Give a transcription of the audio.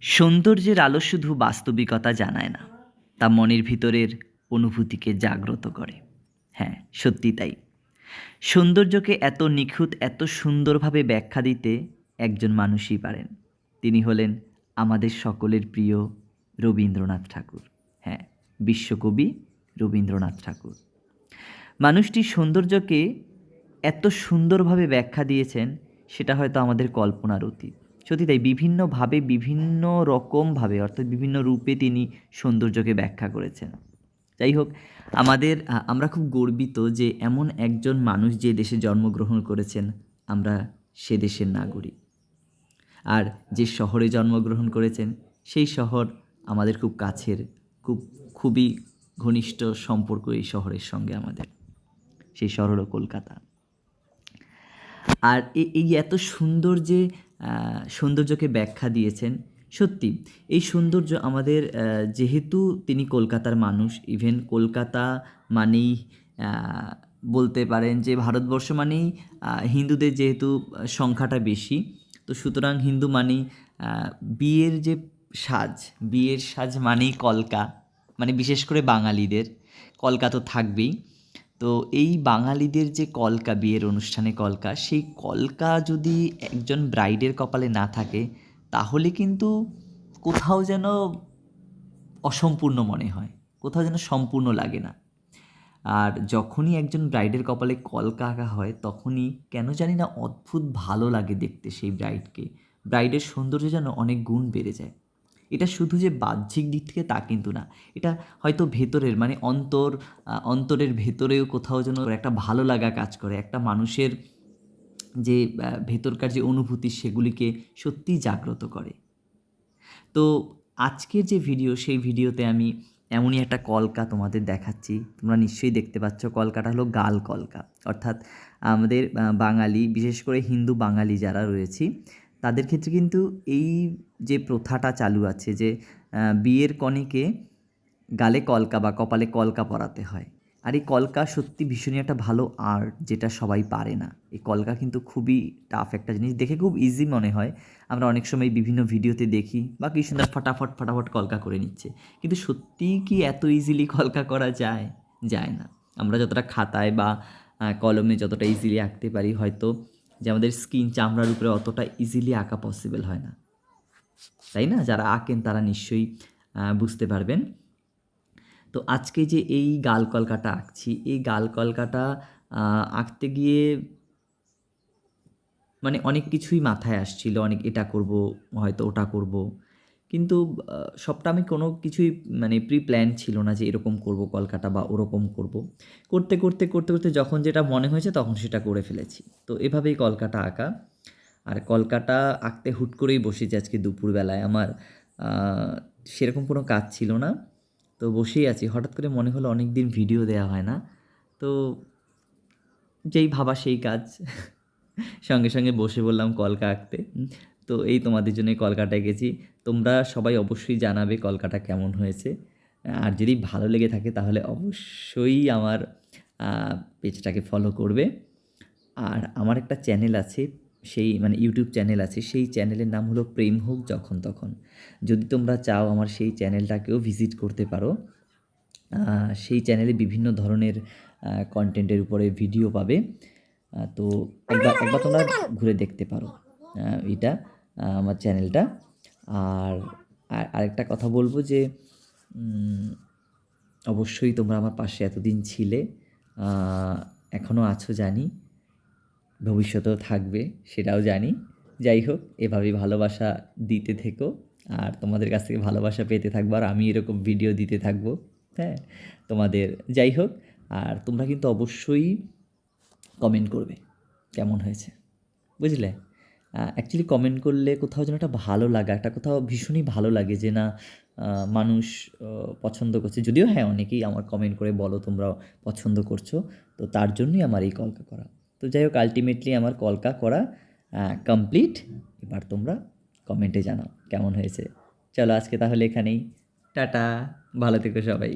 সৌন্দর্যের আলো শুধু বাস্তবিকতা জানায় না, তা মনের ভিতরের অনুভূতিকে জাগ্রত করে। হ্যাঁ, সত্যি তাই। সৌন্দর্যকে এত নিখুঁত, এত সুন্দরভাবে ব্যাখ্যা দিতে একজন মানুষই পারেন। তিনি হলেন আমাদের সকলের প্রিয় রবীন্দ্রনাথ ঠাকুর। হ্যাঁ, বিশ্বকবি রবীন্দ্রনাথ ঠাকুর। মানুষটি সৌন্দর্যকে এত সুন্দরভাবে ব্যাখ্যা দিয়েছেন, সেটা হয়তো আমাদের কল্পনার অতীত। সত্যি তাই, বিভিন্নভাবে, বিভিন্ন রকমভাবে, অর্থাৎ বিভিন্ন রূপে তিনি সৌন্দর্যকে ব্যাখ্যা করেছেন। যাই হোক, আমরা খুব গর্বিত যে এমন একজন মানুষ যে দেশে জন্মগ্রহণ করেছেন, আমরা সে দেশের নাগরিক। আর যে শহরে জন্মগ্রহণ করেছেন, সেই শহর আমাদের খুব কাছের, খুবই ঘনিষ্ঠ সম্পর্ক এই শহরের সঙ্গে আমাদের। সেই শহর হলো কলকাতা। আর এই এত সুন্দর যে সৌন্দর্যকে ব্যাখ্যা দিয়েছেন, সত্যি এই সৌন্দর্য আমাদের, যেহেতু তিনি কলকাতার মানুষ, ইভেন কলকাতা মানেই বলতে পারেন যে ভারতবর্ষ মানেই হিন্দুদের যেহেতু সংখ্যাটা বেশি, তো সুতরাং হিন্দু মানেই বিয়ের যে বিয়ের সাজ মানেই কলকা, মানে বিশেষ করে বাঙালিদের কলকা তো থাকবেই। তো এই বাঙালিদের যে কলকা, বিয়ের অনুষ্ঠানে কলকা, সেই কলকা যদি একজন ব্রাইডের কপালে না থাকে, তাহলে কিন্তু কোথাও যেন অসম্পূর্ণ মনে হয়, কোথাও যেন সম্পূর্ণ লাগে না। আর যখনই একজন ব্রাইডের কপালে কলকা আঁকা হয়, তখনই কেন জানি না অদ্ভুত ভালো লাগে দেখতে সেই ব্রাইডকে। ব্রাইডের সৌন্দর্য যেন অনেক গুণ বেড়ে যায়। এটা শুধু যে বাহ্যিক দিক থেকে তা কিন্তু না, এটা হয়তো ভেতরের, মানে অন্তরের ভেতরেও কোথাও যেন একটা ভালো লাগা কাজ করে। একটা মানুষের যে ভেতরকার যে অনুভূতি, সেগুলিকে সত্যিই জাগ্রত করে। তো আজকের যে ভিডিও, সেই ভিডিওতে আমি এমনই একটা কলকা তোমাদের দেখাচ্ছি। তোমরা নিশ্চয়ই দেখতে পাচ্ছ, কলকাটা হলো গাল কলকা। অর্থাৎ আমাদের বাঙালি, বিশেষ করে হিন্দু বাঙালি যারা রয়েছি, তাদের ক্ষেত্রে কিন্তু এই যে প্রথাটা চালু আছে যে বিয়ের কনেকে গালে কলকা বা কপালে কলকা পরাতে হয়। আর এই কলকা সত্যি ভীষণই একটা ভালো আর্ট, যেটা সবাই পারে না। এই কলকা কিন্তু খুবই টাফ একটা জিনিস, দেখে খুব ইজি মনে হয়। আমরা অনেক সময় বিভিন্ন ভিডিওতে দেখি বা কি সুন্দর ফটাফট কলকা করে নিচ্ছে, কিন্তু সত্যিই কি এত ইজিলি কলকা করা যায়? যায় না। আমরা যতটা খাতায় বা কলমে যতটা ইজিলি আঁকতে পারি, হয়তো যে আমাদের স্কিন, চামড়ার উপরে অতটা ইজিলি আঁকা পসিবল হয় না, তাই না? যারা আঁকেন তারা নিশ্চয়ই বুঝতে পারবেন। তো আজকে যে এই গাল কলকাটা আঁকছি, এই গাল কলকাটা আঁকতে গিয়ে মানে অনেক কিছুই মাথায় আসছিল, অনেক এটা করব, হয়তো ওটা করব, কিন্তু সবটা আমি কোনো কিছুই মানে প্রি প্ল্যান ছিল না যে এরকম করব কলকাটা বা ওরকম করব। করতে যখন যেটা মনে হয়েছে তখন সেটা করে ফেলেছি। তো এভাবেই কলকাটা আঁকা। আর কলকাটা আঁকতে হুট করেই বসেছি আজকে দুপুরবেলায়। আমার সেরকম কোনো কাজ ছিল না, তো বসেই আছি। হঠাৎ করে মনে হলো অনেক দিন ভিডিও দেওয়া হয় না, তো যেই ভাবা সেই কাজ। সঙ্গে সঙ্গে বসে বললাম কলকা আঁকতে। তো এই তোমাদের জন্য কলকাটা এঁকেছি। তোমরা সবাই অবশ্যই জানাবে কলকাটা কেমন হয়েছে। আর যদি ভালো লেগে থাকে তাহলে অবশ্যই আমার পেজটাকে ফলো করবে। আর আমার একটা চ্যানেল আছে, সেই মানে ইউটিউব চ্যানেল আছে, সেই চ্যানেলের নাম হলো প্রেম হোক যখন তখন। যদি তোমরা চাও আমার সেই চ্যানেলটাকেও ভিজিট করতে পারো। সেই চ্যানেলে বিভিন্ন ধরনের কন্টেন্টের উপরে ভিডিও পাবে। তো একবার তোমরা ঘুরে দেখতে পারো এটা, আমার চ্যানেলটা। আর আরেকটা কথা বলবো যে অবশ্যই তোমরা আমার পাশে এতদিন ছিলে, এখনও আছো জানি, ভবিষ্যতেও থাকবে সেটাও জানি। যাই হোক, এভাবেই ভালোবাসা দিতে থেকো, আর তোমাদের কাছ থেকে ভালোবাসা পেতে থাকবো, আর আমি এরকম ভিডিও দিতে থাকবো। হ্যাঁ, তোমাদের যাই হোক, আর তোমরা কিন্তু অবশ্যই কমেন্ট করবে কেমন হয়েছে, বুঝলে? অ্যাকচুয়ালি কমেন্ট করলে কোথাও যেন একটা ভালো লাগা, একটা কোথাও ভীষণই ভালো লাগে যে না, মানুষ পছন্দ করছে। যদিও হ্যাঁ, অনেকেই আমার কমেন্ট করে বলো তোমরা পছন্দ করছো, তো তার জন্যই আমার এই কলকা করা। তো যাই হোক, আলটিমেটলি আমার কলকা করা কমপ্লিট। এবার তোমরা কমেন্টে জানাও কেমন হয়েছে। চলো আজকে তাহলে এখানেই, টাটা, ভালো থেকো সবাই।